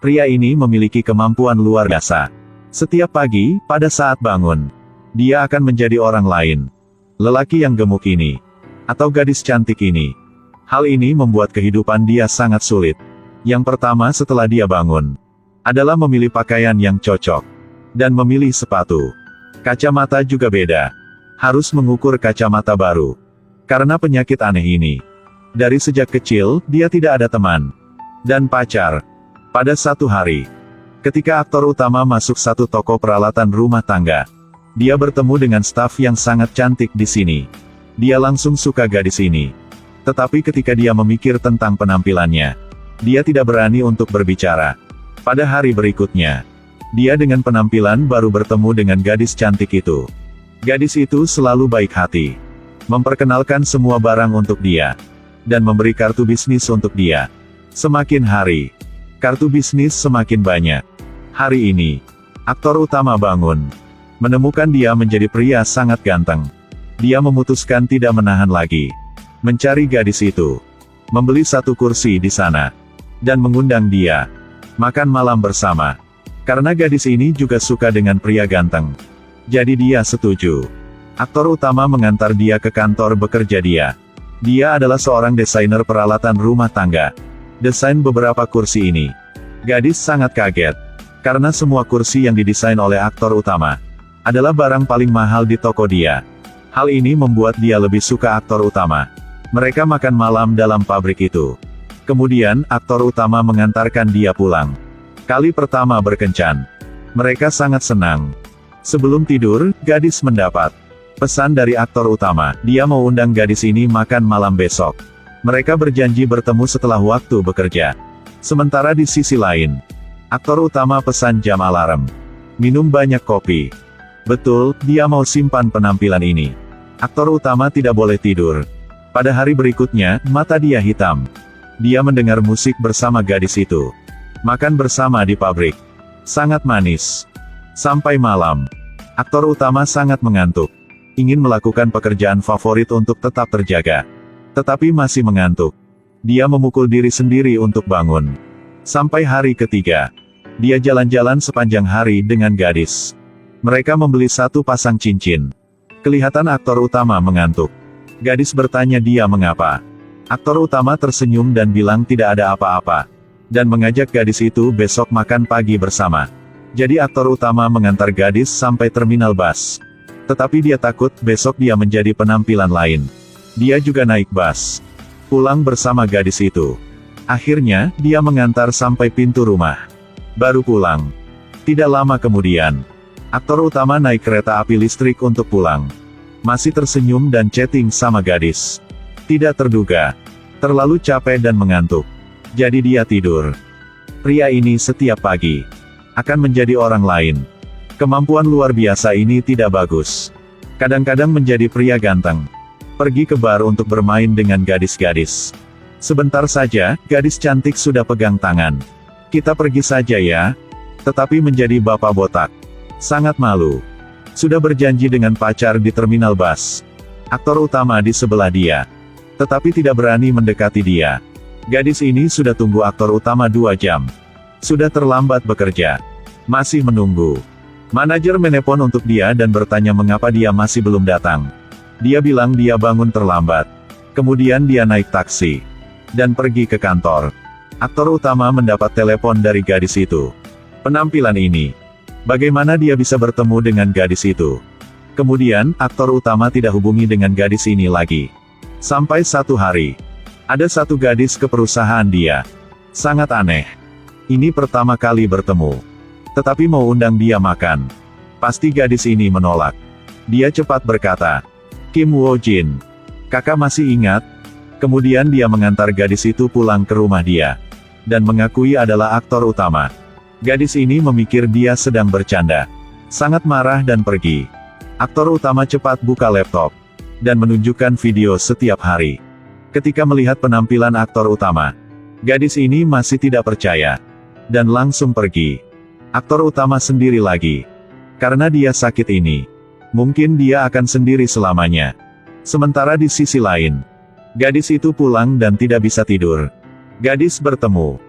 Pria ini memiliki kemampuan luar biasa. Setiap pagi, pada saat bangun, dia akan menjadi orang lain. Lelaki yang gemuk ini, atau gadis cantik ini. Hal ini membuat kehidupan dia sangat sulit. Yang pertama setelah dia bangun, adalah memilih pakaian yang cocok, dan memilih sepatu. Kacamata juga beda. Harus mengukur kacamata baru. Karena penyakit aneh ini. Dari sejak kecil, dia tidak ada teman dan pacar. Pada satu hari, ketika aktor utama masuk satu toko peralatan rumah tangga, dia bertemu dengan staf yang sangat cantik di sini. Dia langsung suka gadis ini. Tetapi ketika dia memikir tentang penampilannya, dia tidak berani untuk berbicara. Pada hari berikutnya, dia dengan penampilan baru bertemu dengan gadis cantik itu. Gadis itu selalu baik hati, memperkenalkan semua barang untuk dia, dan memberi kartu bisnis untuk dia. Semakin hari, kartu bisnis semakin banyak. Hari ini, aktor utama bangun, menemukan dia menjadi pria sangat ganteng. Dia memutuskan tidak menahan lagi, mencari gadis itu, membeli satu kursi di sana, dan mengundang dia makan malam bersama. Karena gadis ini juga suka dengan pria ganteng, jadi dia setuju. Aktor utama mengantar dia ke kantor bekerja dia. Dia adalah seorang desainer peralatan rumah tangga. Desain beberapa kursi ini. Gadis sangat kaget, karena semua kursi yang didesain oleh aktor utama adalah barang paling mahal di toko dia. Hal ini membuat dia lebih suka aktor utama. Mereka makan malam dalam pabrik itu. Kemudian, aktor utama mengantarkan dia pulang. Kali pertama berkencan. Mereka sangat senang. Sebelum tidur, gadis mendapat pesan dari aktor utama. Dia mau undang gadis ini makan malam besok. Mereka berjanji bertemu setelah waktu bekerja. Sementara di sisi lain, aktor utama pesan jam alarm. Minum banyak kopi. Betul, dia mau simpan penampilan ini. Aktor utama tidak boleh tidur. Pada hari berikutnya, mata dia hitam. Dia mendengar musik bersama gadis itu. Makan bersama di pabrik. Sangat manis. Sampai malam, aktor utama sangat mengantuk. Ingin melakukan pekerjaan favorit untuk tetap terjaga. Tetapi masih mengantuk. Dia memukul diri sendiri untuk bangun. Sampai hari ketiga, dia jalan-jalan sepanjang hari dengan gadis. Mereka membeli satu pasang cincin. Kelihatan aktor utama mengantuk. Gadis bertanya dia mengapa. Aktor utama tersenyum dan bilang tidak ada apa-apa. Dan mengajak gadis itu besok makan pagi bersama. Jadi aktor utama mengantar gadis sampai terminal bus. Tetapi dia takut besok dia menjadi penampilan lain. Dia juga naik bus. Pulang bersama gadis itu. Akhirnya, dia mengantar sampai pintu rumah. Baru pulang. Tidak lama kemudian, aktor utama naik kereta api listrik untuk pulang. Masih tersenyum dan chatting sama gadis. Tidak terduga, terlalu capek dan mengantuk. Jadi dia tidur. Pria ini setiap pagi akan menjadi orang lain. Kemampuan luar biasa ini tidak bagus. Kadang-kadang menjadi pria ganteng. Pergi ke bar untuk bermain dengan gadis-gadis. Sebentar saja, gadis cantik sudah pegang tangan. Kita pergi saja ya. Tetapi menjadi bapak botak. Sangat malu. Sudah berjanji dengan pacar di terminal bus. Aktor utama di sebelah dia. Tetapi tidak berani mendekati dia. Gadis ini sudah tunggu aktor utama 2 jam. Sudah terlambat bekerja. Masih menunggu. Manajer menelpon untuk dia dan bertanya mengapa dia masih belum datang. Dia bilang dia bangun terlambat. Kemudian dia naik taksi. Dan pergi ke kantor. Aktor utama mendapat telepon dari gadis itu. Penampilan ini. Bagaimana dia bisa bertemu dengan gadis itu? Kemudian, aktor utama tidak hubungi dengan gadis ini lagi. Sampai satu hari. Ada satu gadis ke perusahaan dia. Sangat aneh. Ini pertama kali bertemu. Tetapi mau undang dia makan. Pasti gadis ini menolak. Dia cepat berkata, Kim Wo Jin. Kakak masih ingat? Kemudian dia mengantar gadis itu pulang ke rumah dia. Dan mengakui adalah aktor utama. Gadis ini memikir dia sedang bercanda. Sangat marah dan pergi. Aktor utama cepat buka laptop. Dan menunjukkan video setiap hari. Ketika melihat penampilan aktor utama, gadis ini masih tidak percaya. Dan langsung pergi. Aktor utama sendiri lagi. Karena dia sakit ini. Mungkin dia akan sendiri selamanya. Sementara di sisi lain, gadis itu pulang dan tidak bisa tidur. Gadis bertemu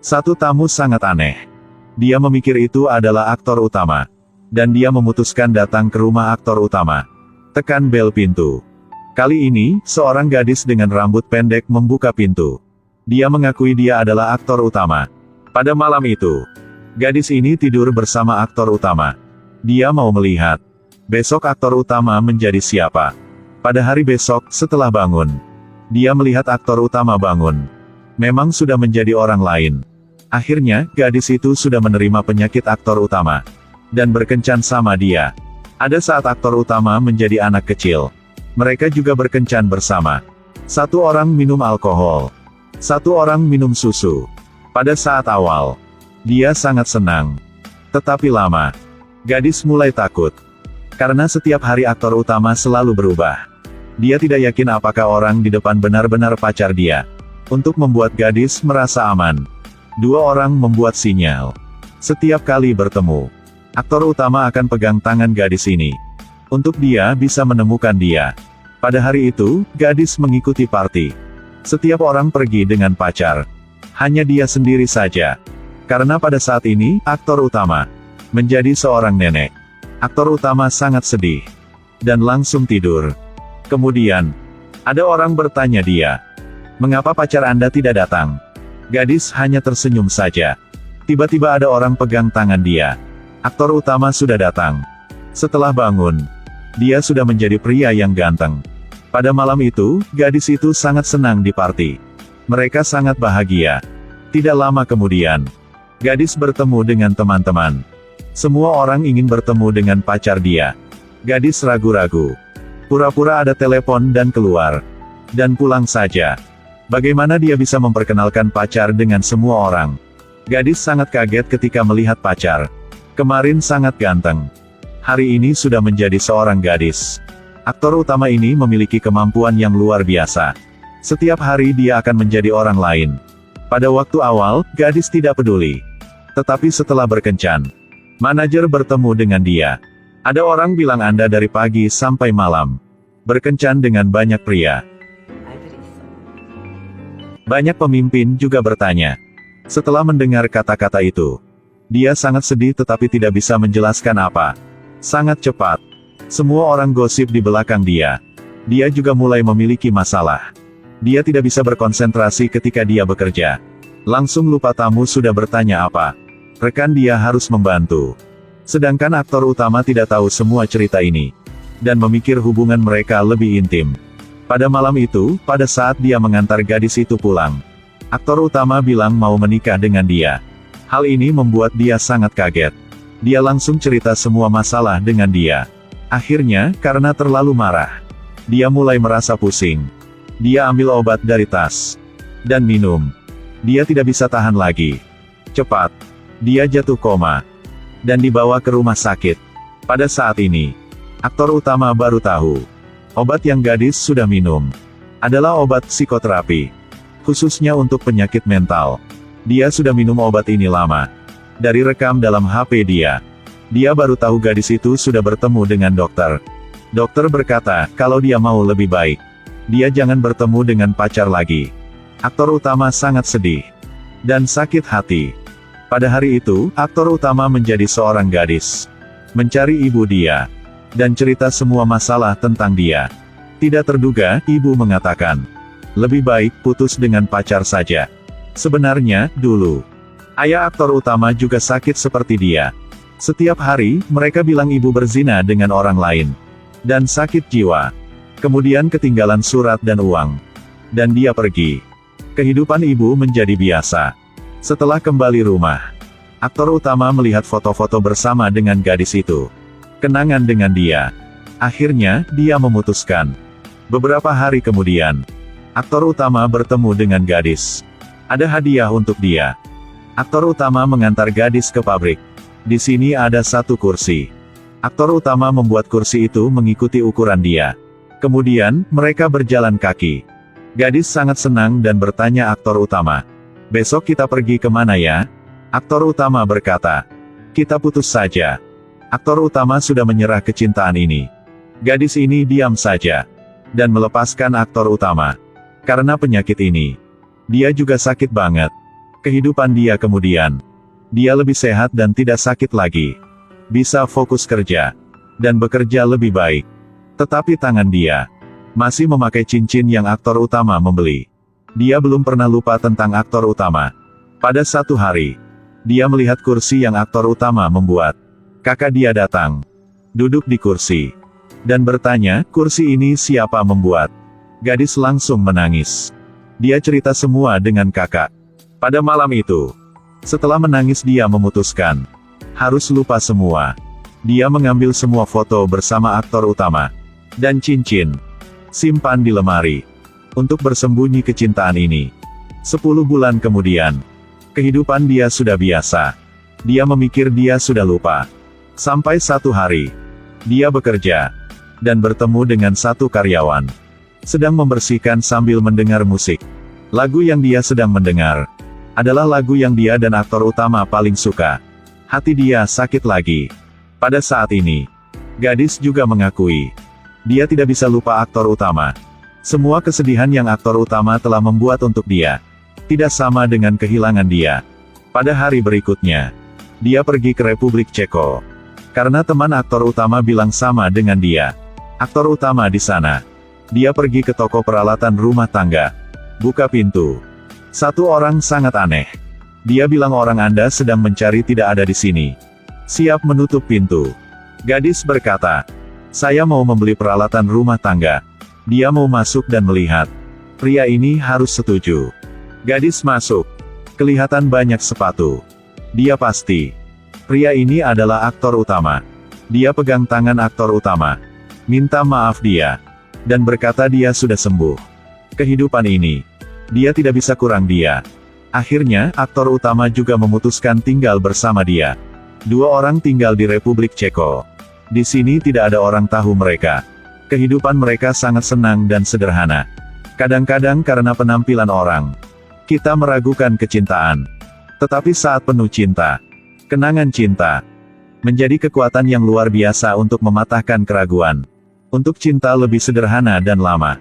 Satu tamu sangat aneh. Dia memikir itu adalah aktor utama. Dan dia memutuskan datang ke rumah aktor utama. Tekan bel pintu. Kali ini, seorang gadis dengan rambut pendek membuka pintu. Dia mengakui dia adalah aktor utama. Pada malam itu, gadis ini tidur bersama aktor utama. Dia mau melihat besok aktor utama menjadi siapa. Pada hari besok, setelah bangun, dia melihat aktor utama bangun. Memang sudah menjadi orang lain. Akhirnya, gadis itu sudah menerima penyakit aktor utama. Dan berkencan sama dia. Ada saat aktor utama menjadi anak kecil. Mereka juga berkencan bersama. Satu orang minum alkohol. Satu orang minum susu. Pada saat awal, dia sangat senang. Tetapi lama, gadis mulai takut. Karena setiap hari aktor utama selalu berubah. Dia tidak yakin apakah orang di depan benar-benar pacar dia. Untuk membuat gadis merasa aman, dua orang membuat sinyal. Setiap kali bertemu, aktor utama akan pegang tangan gadis ini. Untuk dia bisa menemukan dia. Pada hari itu, gadis mengikuti party. Setiap orang pergi dengan pacar. Hanya dia sendiri saja. Karena pada saat ini, aktor utama menjadi seorang nenek. Aktor utama sangat sedih. Dan langsung tidur. Kemudian, ada orang bertanya dia, "Mengapa pacar Anda tidak datang?" Gadis hanya tersenyum saja. Tiba-tiba ada orang pegang tangan dia. Aktor utama sudah datang. Setelah bangun, dia sudah menjadi pria yang ganteng. Pada malam itu, gadis itu sangat senang di party. Mereka sangat bahagia. Tidak lama kemudian, gadis bertemu dengan teman-teman. Semua orang ingin bertemu dengan pacar dia. Gadis ragu-ragu. Pura-pura ada telepon dan keluar. Dan pulang saja. Bagaimana dia bisa memperkenalkan pacar dengan semua orang? Gadis sangat kaget ketika melihat pacar. Kemarin sangat ganteng. Hari ini sudah menjadi seorang gadis. Aktor utama ini memiliki kemampuan yang luar biasa. Setiap hari dia akan menjadi orang lain. Pada waktu awal, gadis tidak peduli. Tetapi setelah berkencan, manajer bertemu dengan dia. Ada orang bilang Anda dari pagi sampai malam berkencan dengan banyak pria. Banyak pemimpin juga bertanya. Setelah mendengar kata-kata itu, dia sangat sedih tetapi tidak bisa menjelaskan apa. Sangat cepat, semua orang gosip di belakang dia. Dia juga mulai memiliki masalah. Dia tidak bisa berkonsentrasi ketika dia bekerja. Langsung lupa tamu sudah bertanya apa. Rekan dia harus membantu. Sedangkan aktor utama tidak tahu semua cerita ini. Dan memikir hubungan mereka lebih intim. Pada malam itu, pada saat dia mengantar gadis itu pulang, aktor utama bilang mau menikah dengan dia. Hal ini membuat dia sangat kaget. Dia langsung cerita semua masalah dengan dia. Akhirnya, karena terlalu marah, dia mulai merasa pusing. Dia ambil obat dari tas. Dan minum. Dia tidak bisa tahan lagi. Cepat. Dia jatuh koma. Dan dibawa ke rumah sakit. Pada saat ini, aktor utama baru tahu. Obat yang gadis sudah minum adalah obat psikoterapi. Khususnya untuk penyakit mental. Dia sudah minum obat ini lama. Dari rekam dalam HP dia. Dia baru tahu gadis itu sudah bertemu dengan dokter. Dokter berkata, kalau dia mau lebih baik, dia jangan bertemu dengan pacar lagi. Aktor utama sangat sedih. Dan sakit hati. Pada hari itu, aktor utama menjadi seorang gadis. Mencari ibu dia. Dan cerita semua masalah tentang dia. Tidak terduga, ibu mengatakan, lebih baik putus dengan pacar saja. Sebenarnya, dulu, ayah aktor utama juga sakit seperti dia. Setiap hari, mereka bilang ibu berzina dengan orang lain. Dan sakit jiwa. Kemudian ketinggalan surat dan uang. Dan dia pergi. Kehidupan ibu menjadi biasa. Setelah kembali rumah, aktor utama melihat foto-foto bersama dengan gadis itu. Kenangan dengan dia. Akhirnya, dia memutuskan. Beberapa hari kemudian, aktor utama bertemu dengan gadis. Ada hadiah untuk dia. Aktor utama mengantar gadis ke pabrik. Di sini ada satu kursi. Aktor utama membuat kursi itu mengikuti ukuran dia. Kemudian, mereka berjalan kaki. Gadis sangat senang dan bertanya aktor utama. Besok kita pergi kemana ya? Aktor utama berkata. Kita putus saja. Aktor utama sudah menyerah kecintaan ini. Gadis ini diam saja. Dan melepaskan aktor utama. Karena penyakit ini. Dia juga sakit banget. Kehidupan dia kemudian. Dia lebih sehat dan tidak sakit lagi. Bisa fokus kerja. Dan bekerja lebih baik. Tetapi tangan dia masih memakai cincin yang aktor utama membeli. Dia belum pernah lupa tentang aktor utama. Pada satu hari, dia melihat kursi yang aktor utama membuat. Kakak dia datang. Duduk di kursi. Dan bertanya, kursi ini siapa membuat? Gadis langsung menangis. Dia cerita semua dengan kakak. Pada malam itu, setelah menangis dia memutuskan. Harus lupa semua. Dia mengambil semua foto bersama aktor utama. Dan cincin. Simpan di lemari. Untuk bersembunyi kecintaan ini. 10 bulan kemudian. Kehidupan dia sudah biasa. Dia memikir dia sudah lupa. Sampai satu hari. Dia bekerja. Dan bertemu dengan satu karyawan. Sedang membersihkan sambil mendengar musik. Lagu yang dia sedang mendengar adalah lagu yang dia dan aktor utama paling suka. Hati dia sakit lagi. Pada saat ini, gadis juga mengakui. Dia tidak bisa lupa aktor utama. Semua kesedihan yang aktor utama telah membuat untuk dia. Tidak sama dengan kehilangan dia. Pada hari berikutnya, dia pergi ke Republik Ceko. Karena teman aktor utama bilang sama dengan dia. Aktor utama di sana. Dia pergi ke toko peralatan rumah tangga. Buka pintu. Satu orang sangat aneh. Dia bilang orang Anda sedang mencari tidak ada di sini. Siap menutup pintu. Gadis berkata, saya mau membeli peralatan rumah tangga. Dia mau masuk dan melihat. Pria ini harus setuju. Gadis masuk. Kelihatan banyak sepatu. Dia pasti. Pria ini adalah aktor utama. Dia pegang tangan aktor utama. Minta maaf dia. Dan berkata dia sudah sembuh. Kehidupan ini. Dia tidak bisa kurang dia. Akhirnya, aktor utama juga memutuskan tinggal bersama dia. 2 orang tinggal di Republik Ceko. Di sini tidak ada orang tahu mereka. Kehidupan mereka sangat senang dan sederhana. Kadang-kadang karena penampilan orang, kita meragukan kecintaan. Tetapi saat penuh cinta, kenangan cinta, menjadi kekuatan yang luar biasa untuk mematahkan keraguan. Untuk cinta lebih sederhana dan lama.